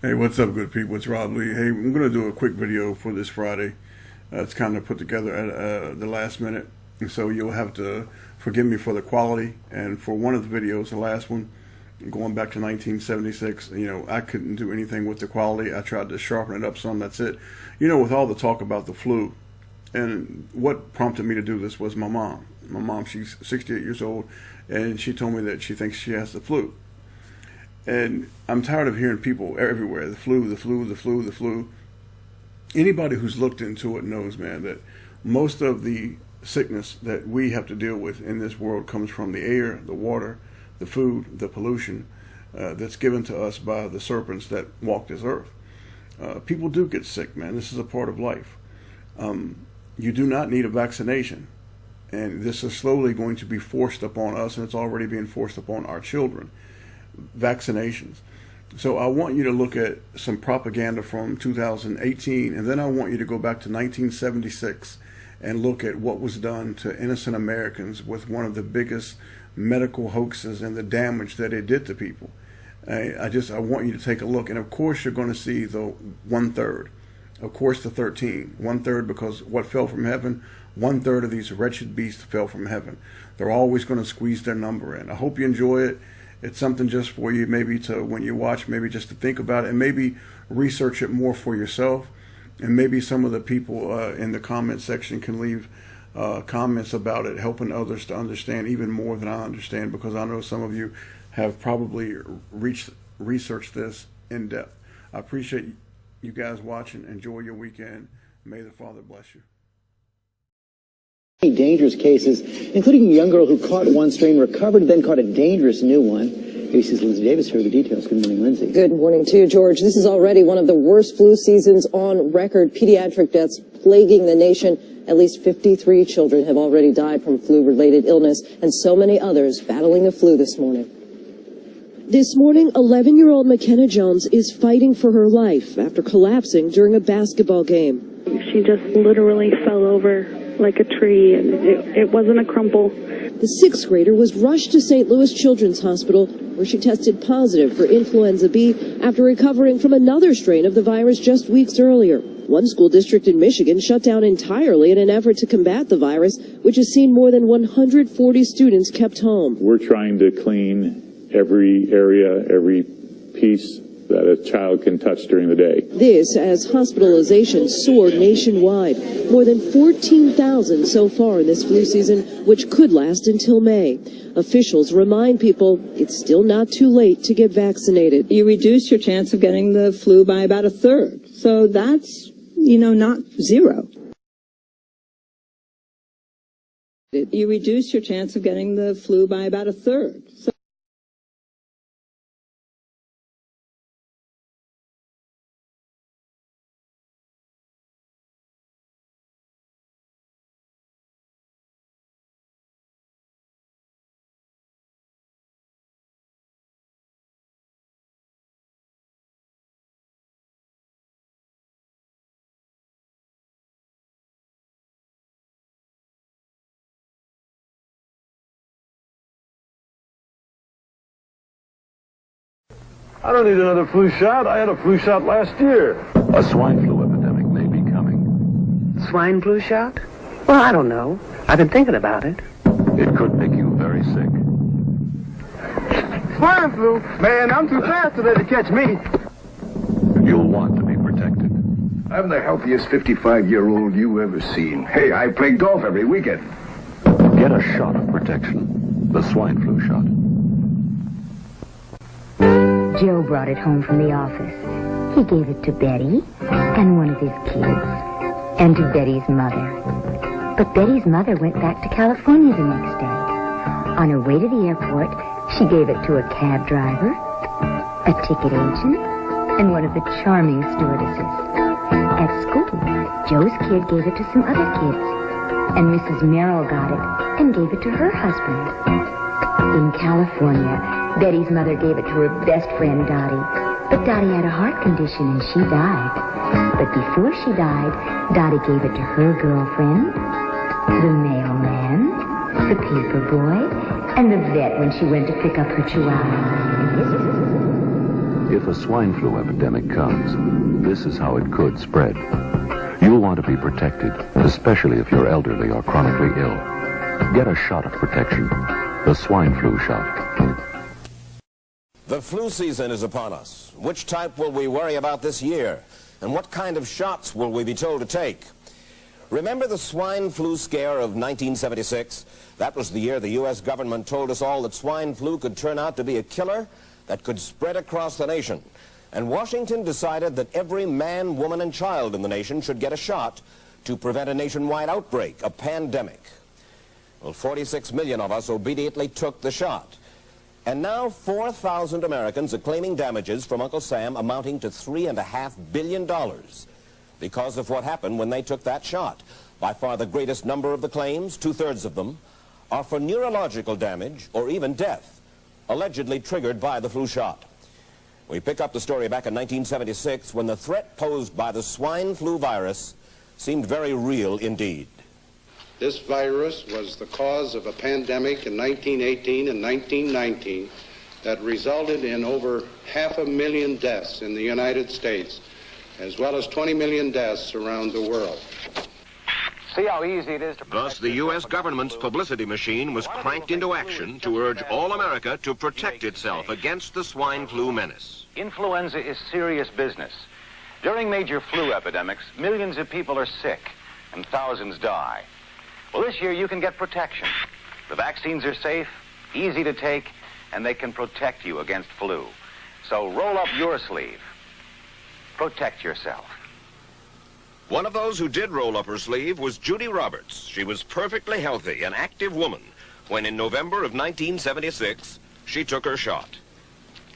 Hey, what's up, good people? It's Rob Lee. Hey, I'm going to do a quick video for this Friday. It's kind of put together at the last minute, and so you'll have to forgive me for the quality. And for one of the videos, the last one, going back to 1976, I couldn't do anything with the quality. I tried to sharpen it up some, that's it. With all the talk about the flu, and what prompted me to do this was my mom. My mom, she's 68 years old, and she told me that she thinks she has the flu. And I'm tired of hearing people everywhere, the flu, the flu, the flu, the flu. Anybody who's looked into it knows, man, that most of the sickness that we have to deal with in this world comes from the air, the water, the food, the pollution that's given to us by the serpents that walk this earth. People do get sick, man. This is a part of life. You do not need a vaccination. And this is slowly going to be forced upon us, and it's already being forced upon our children. Vaccinations. So I want you to look at some propaganda from 2018, and then I want you to go back to 1976 and look at what was done to innocent Americans with one of the biggest medical hoaxes and the damage that it did to people. I want you to take a look, and of course you're going to see the 1/3. Of course the 13. 1/3 because what fell from heaven, 1/3 of these wretched beasts fell from heaven. They're always going to squeeze their number in. I hope you enjoy it. It's something just for you, maybe to, when you watch, maybe just to think about it, and maybe research it more for yourself. And maybe some of the people in the comment section can leave comments about it, helping others to understand even more than I understand, because I know some of you have probably researched this in depth. I appreciate you guys watching. Enjoy your weekend. May the Father bless you. Dangerous cases, including a young girl who caught one strain, recovered, then caught a dangerous new one. ABC's Lindsay Davis here with the details. Good morning, Lindsay. Good morning to you, George. This is already one of the worst flu seasons on record. Pediatric deaths plaguing the nation. At least 53 children have already died from flu-related illness, and so many others battling the flu this morning. This morning, 11-year-old McKenna Jones is fighting for her life after collapsing during a basketball game. She just literally fell over like a tree, and it wasn't a crumple. The sixth grader was rushed to St. Louis Children's Hospital, where she tested positive for influenza B after recovering from another strain of the virus just weeks earlier. One school district in Michigan shut down entirely in an effort to combat the virus, which has seen more than 140 students kept home. We're trying to clean every area, every piece that a child can touch during the day. This as hospitalizations soared nationwide. More than 14,000 so far in this flu season, which could last until May. Officials remind people it's still not too late to get vaccinated. You reduce your chance of getting the flu by about 1/3. So that's, not zero. You reduce your chance of getting the flu by about 1/3. So I don't need another flu shot. I had a flu shot last year. A swine flu epidemic may be coming. Swine flu shot? Well, I don't know. I've been thinking about it. It could make you very sick. Swine flu? Man, I'm too fast today to catch me. You'll want to be protected. I'm the healthiest 55-year-old you ever seen. Hey, I play golf every weekend. Get a shot of protection. The swine flu shot. Joe brought it home from the office. He gave it to Betty and one of his kids, and to Betty's mother. But Betty's mother went back to California the next day. On her way to the airport, she gave it to a cab driver, a ticket agent, and one of the charming stewardesses. At school, Joe's kid gave it to some other kids, and Mrs. Merrill got it and gave it to her husband. In California, Betty's mother gave it to her best friend, Dottie. But Dottie had a heart condition and she died. But before she died, Dottie gave it to her girlfriend, the mailman, the paper boy, and the vet when she went to pick up her chihuahua. If a swine flu epidemic comes, this is how it could spread. You'll want to be protected, especially if you're elderly or chronically ill. Get a shot of protection, the swine flu shot. The flu season is upon us. Which type will we worry about this year? And what kind of shots will we be told to take? Remember the swine flu scare of 1976? That was the year the U.S. government told us all that swine flu could turn out to be a killer that could spread across the nation. And Washington decided that every man, woman, and child in the nation should get a shot to prevent a nationwide outbreak, a pandemic. Well, 46 million of us obediently took the shot. And now 4,000 Americans are claiming damages from Uncle Sam amounting to $3.5 billion because of what happened when they took that shot. By far the greatest number of the claims, 2/3 of them, are for neurological damage or even death, allegedly triggered by the flu shot. We pick up the story back in 1976 when the threat posed by the swine flu virus seemed very real indeed. This virus was the cause of a pandemic in 1918 and 1919 that resulted in over 500,000 deaths in the United States, as well as 20 million deaths around the world. See how easy it is to... Thus, the U.S. government's publicity machine was cranked into action to urge all America to protect itself against the swine flu menace. Influenza is serious business. During major flu epidemics, millions of people are sick and thousands die. Well, this year you can get protection. The vaccines are safe, easy to take, and they can protect you against flu. So roll up your sleeve. Protect yourself. One of those who did roll up her sleeve was Judy Roberts. She was perfectly healthy, an active woman, when in November of 1976, she took her shot.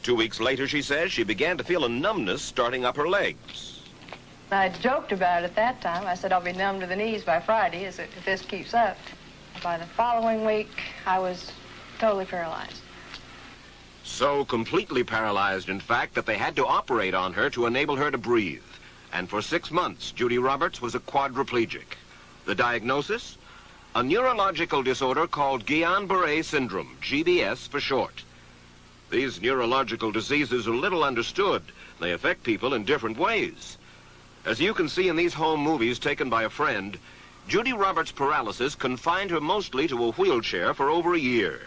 2 weeks later, she says, she began to feel a numbness starting up her legs. I joked about it at that time. I said I'll be numb to the knees by Friday if this keeps up. By the following week, I was totally paralyzed. So completely paralyzed, in fact, that they had to operate on her to enable her to breathe. And for 6 months, Judy Roberts was a quadriplegic. The diagnosis? A neurological disorder called Guillain-Barré syndrome, GBS for short. These neurological diseases are little understood. They affect people in different ways. As you can see in these home movies taken by a friend, Judy Roberts' paralysis confined her mostly to a wheelchair for over a year.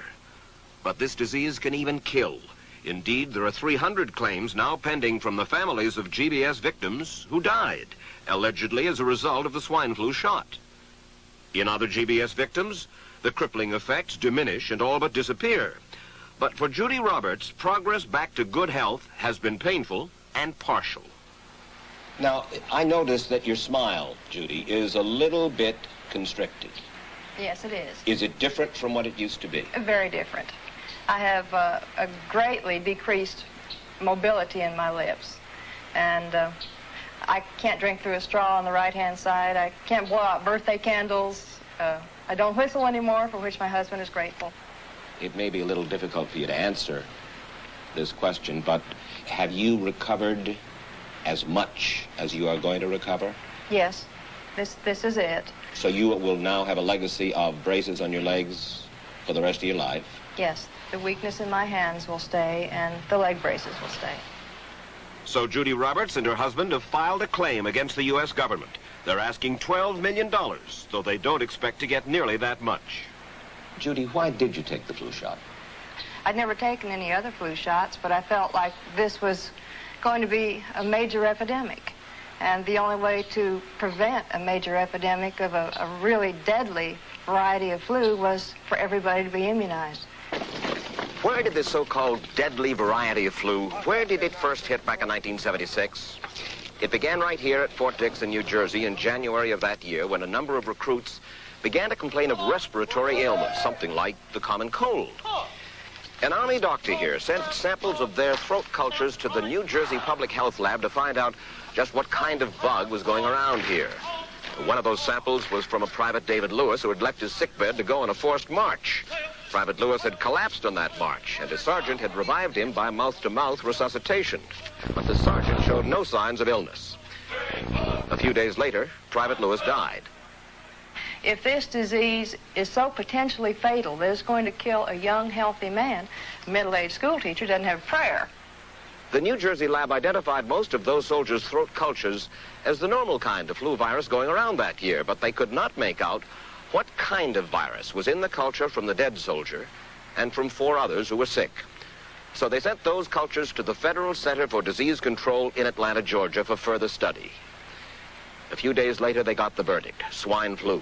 But this disease can even kill. Indeed, there are 300 claims now pending from the families of GBS victims who died, allegedly as a result of the swine flu shot. In other GBS victims, the crippling effects diminish and all but disappear. But for Judy Roberts, progress back to good health has been painful and partial. Now, I noticed that your smile, Judy, is a little bit constricted. Yes, it is. Is it different from what it used to be? Very different. I have a greatly decreased mobility in my lips. And I can't drink through a straw on the right-hand side. I can't blow out birthday candles. I don't whistle anymore, for which my husband is grateful. It may be a little difficult for you to answer this question, but have you recovered as much as you are going to recover? Yes, this is it. So you will now have a legacy of braces on your legs for the rest of your life? Yes, the weakness in my hands will stay and the leg braces will stay. So Judy Roberts and her husband have filed a claim against the U.S. government. They're asking $12 million, though they don't expect to get nearly that much. Judy, why did you take the flu shot? I'd never taken any other flu shots, but I felt like this was going to be a major epidemic. And the only way to prevent a major epidemic of a really deadly variety of flu was for everybody to be immunized. Where did this so-called deadly variety of flu, where did it first hit back in 1976? It began right here at Fort Dix in New Jersey in January of that year when a number of recruits began to complain of respiratory ailments, something like the common cold. An Army doctor here sent samples of their throat cultures to the New Jersey Public Health Lab to find out just what kind of bug was going around here. One of those samples was from a Private David Lewis who had left his sickbed to go on a forced march. Private Lewis had collapsed on that march, and his sergeant had revived him by mouth-to-mouth resuscitation. But the sergeant showed no signs of illness. A few days later, Private Lewis died. If this disease is so potentially fatal that it's going to kill a young, healthy man, a middle-aged school teacher doesn't have a prayer. The New Jersey lab identified most of those soldiers' throat cultures as the normal kind of flu virus going around that year, but they could not make out what kind of virus was in the culture from the dead soldier and from 4 others who were sick. So they sent those cultures to the Federal Center for Disease Control in Atlanta, Georgia for further study. A few days later, they got the verdict: swine flu.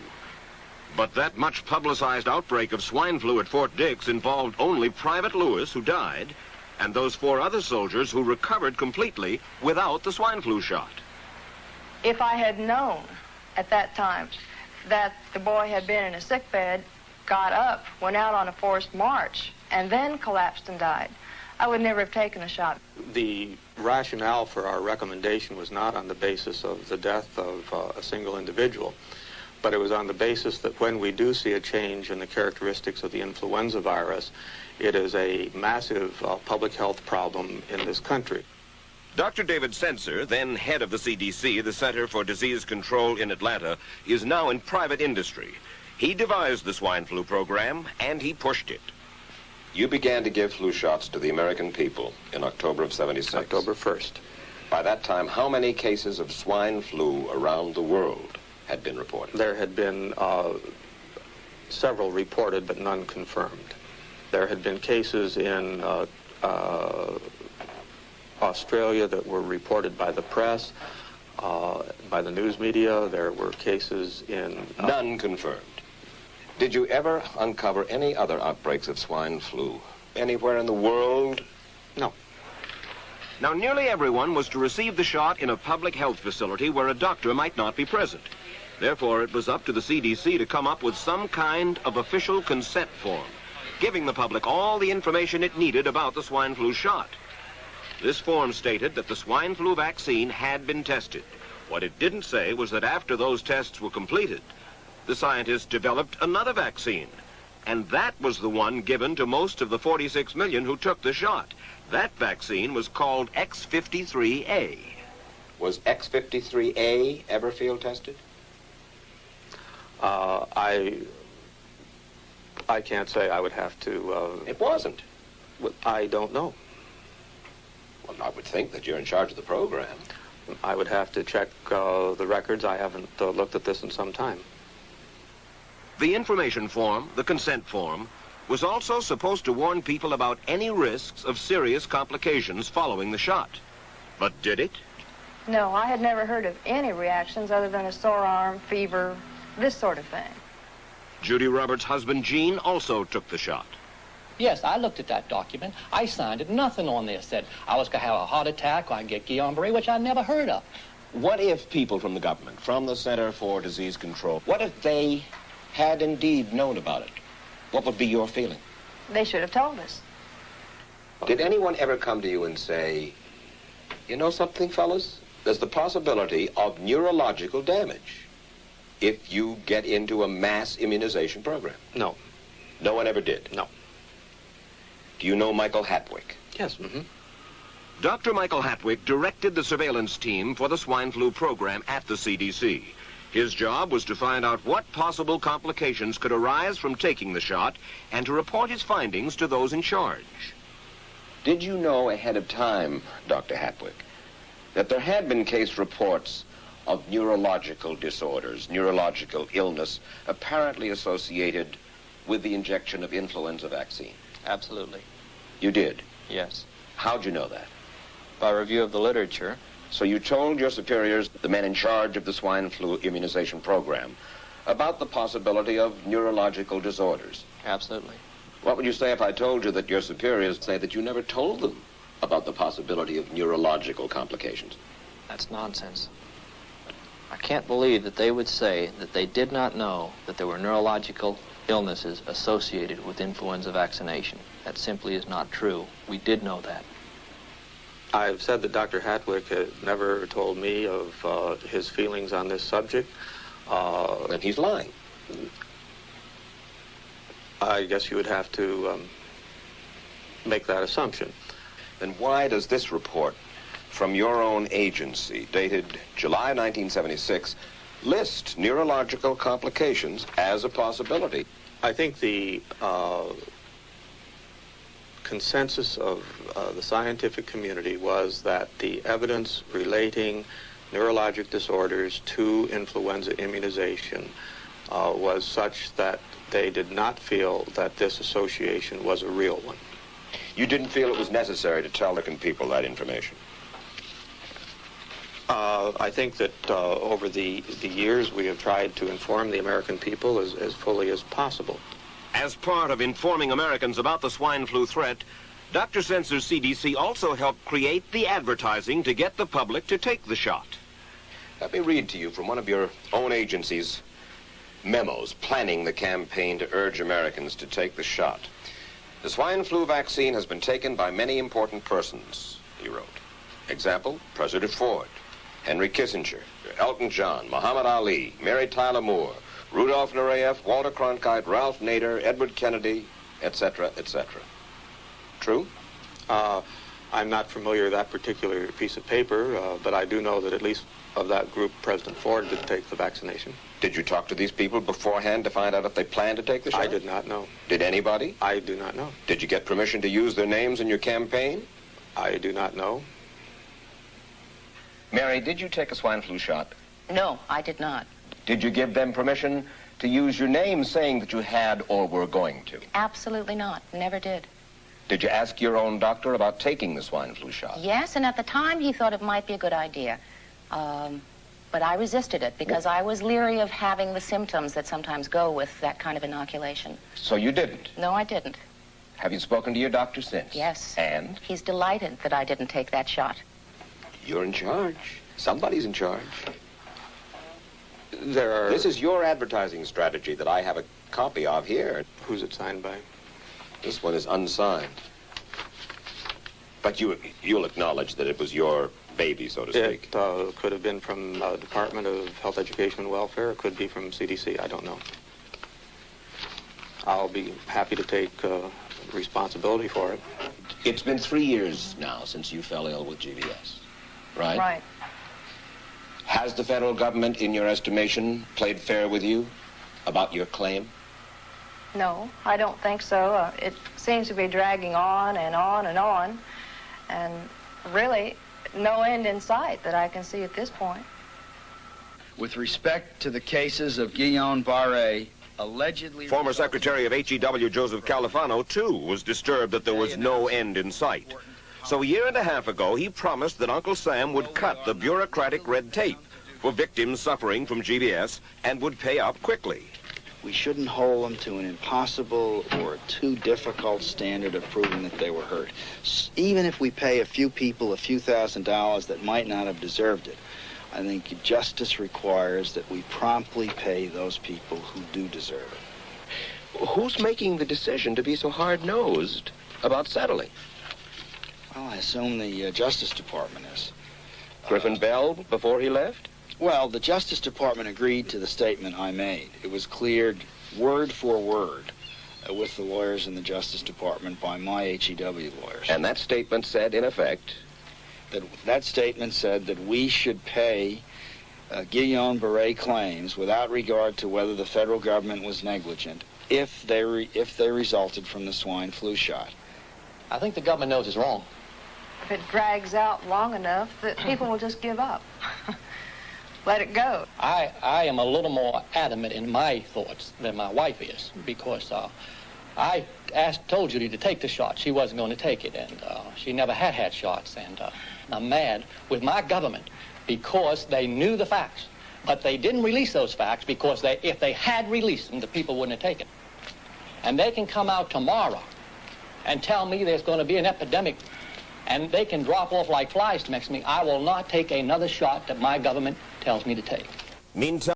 But that much publicized outbreak of swine flu at Fort Dix involved only Private Lewis, who died, and those 4 other soldiers who recovered completely without the swine flu shot. If I had known at that time that the boy had been in a sick bed, got up, went out on a forced march, and then collapsed and died, I would never have taken the shot. The rationale for our recommendation was not on the basis of the death of a single individual, but it was on the basis that when we do see a change in the characteristics of the influenza virus, it is a massive public health problem in this country. Dr. David Sencer, then head of the CDC, the Center for Disease Control in Atlanta, is now in private industry. He devised the swine flu program, and he pushed it. You began to give flu shots to the American people in October of '76. October 1st. By that time, how many cases of swine flu around the world had been reported? There had been several reported, but none confirmed. There had been cases in Australia that were reported by the press, by the news media. There were cases in... None confirmed. Did you ever uncover any other outbreaks of swine flu anywhere in the world? No. Now, nearly everyone was to receive the shot in a public health facility where a doctor might not be present. Therefore, it was up to the CDC to come up with some kind of official consent form, giving the public all the information it needed about the swine flu shot. This form stated that the swine flu vaccine had been tested. What it didn't say was that after those tests were completed, the scientists developed another vaccine, and that was the one given to most of the 46 million who took the shot. That vaccine was called X53A. Was X53A ever field tested? I can't say. I would have to... It wasn't. I don't know. Well, I would think that you're in charge of the program. I would have to check the records. I haven't looked at this in some time. The information form, the consent form, was also supposed to warn people about any risks of serious complications following the shot. But did it? No, I had never heard of any reactions other than a sore arm, fever, this sort of thing. Judy Roberts' husband, Gene, also took the shot. Yes, I looked at that document. I signed it. Nothing on there said I was going to have a heart attack or I'd get Guillain-Barré, which I never heard of. What if people from the government, from the Center for Disease Control, what if they had indeed known about it? What would be your feeling? They should have told us. Did anyone ever come to you and say, you know something, fellas? There's the possibility of neurological damage if you get into a mass immunization program? No. No one ever did? No. Do you know Michael Hatwick? Yes. Mm-hmm. Dr. Michael Hatwick directed the surveillance team for the swine flu program at the CDC. His job was to find out what possible complications could arise from taking the shot and to report his findings to those in charge. Did you know ahead of time, Dr. Hatwick, that there had been case reports of neurological disorders, neurological illness, apparently associated with the injection of influenza vaccine? Absolutely. You did? Yes. How'd you know that? By review of the literature. So you told your superiors, the men in charge of the swine flu immunization program, about the possibility of neurological disorders? Absolutely. What would you say if I told you that your superiors say that you never told them about the possibility of neurological complications? That's nonsense. I can't believe that they would say that they did not know that there were neurological illnesses associated with influenza vaccination. That simply is not true. We did know that. I've said that Dr. Hatwick has never told me of his feelings on this subject. And he's lying. I guess you would have to make that assumption. Then why does this report from your own agency, dated July 1976, list neurological complications as a possibility? I think the consensus of the scientific community was that the evidence relating neurologic disorders to influenza immunization was such that they did not feel that this association was a real one. You didn't feel it was necessary to tell the people that information? I think that over the years we have tried to inform the American people as fully as possible. As part of informing Americans about the swine flu threat, Dr. Sensor's CDC also helped create the advertising to get the public to take the shot. Let me read to you from one of your own agency's memos planning the campaign to urge Americans to take the shot. The swine flu vaccine has been taken by many important persons, he wrote. Example, President Ford, Henry Kissinger, Elton John, Muhammad Ali, Mary Tyler Moore, Rudolph Nureyev, Walter Cronkite, Ralph Nader, Edward Kennedy, etc., etc. True? I'm not familiar with that particular piece of paper, but I do know that at least of that group, President Ford did take the vaccination. Did you talk to these people beforehand to find out if they planned to take the shot? I did not know. Did anybody? I do not know. Did you get permission to use their names in your campaign? I do not know. Mary, did you take a swine flu shot? No, I did not. Did you give them permission to use your name saying that you had or were going to? Absolutely not. Never did. Did you ask your own doctor about taking the swine flu shot? Yes, and at the time he thought it might be a good idea. But I resisted it because I was leery of having the symptoms that sometimes go with that kind of inoculation. So you didn't? No, I didn't. Have you spoken to your doctor since? Yes. And? He's delighted that I didn't take that shot. You're in charge. Somebody's in charge. This is your advertising strategy that I have a copy of here. Who's it signed by? This one is unsigned. But you'll acknowledge that it was your baby, so to speak. It could have been from the Department of Health, Education, and Welfare. It could be from CDC. I don't know. I'll be happy to take responsibility for it. It's been 3 years now since you fell ill with GBS, right? Right. Has the federal government, in your estimation, played fair with you about your claim? No, I don't think so. It seems to be dragging on and on and on, and really no end in sight that I can see at this point. With respect to the cases of Guillain-Barré, allegedly... Former Secretary of HEW Joseph Califano, too, was disturbed that there was no end in sight. So a year and a half ago, he promised that Uncle Sam would cut the bureaucratic red tape for victims suffering from GBS and would pay up quickly. We shouldn't hold them to an impossible or too difficult standard of proving that they were hurt. Even if we pay a few people a few $1,000s that might not have deserved it, I think justice requires that we promptly pay those people who do deserve it. Who's making the decision to be so hard-nosed about settling? Well, I assume the Justice Department is. Griffin Bell before he left? Well, the Justice Department agreed to the statement I made. It was cleared word for word with the lawyers in the Justice Department by my HEW lawyers. And that statement said, in effect? That statement said that we should pay Guillain-Barré claims without regard to whether the federal government was negligent if they resulted from the swine flu shot. I think the government knows it's wrong. If it drags out long enough, that people will just give up. Let it go. I am a little more adamant in my thoughts than my wife is, because I told Judy to take the shot. She wasn't going to take it, and she never had shots. And I'm mad with my government because they knew the facts, but they didn't release those facts because if they had released them, the people wouldn't have taken. And they can come out tomorrow and tell me there's going to be an epidemic, and they can drop off like flies next to me. I will not take another shot that my government tells me to take. Meantime...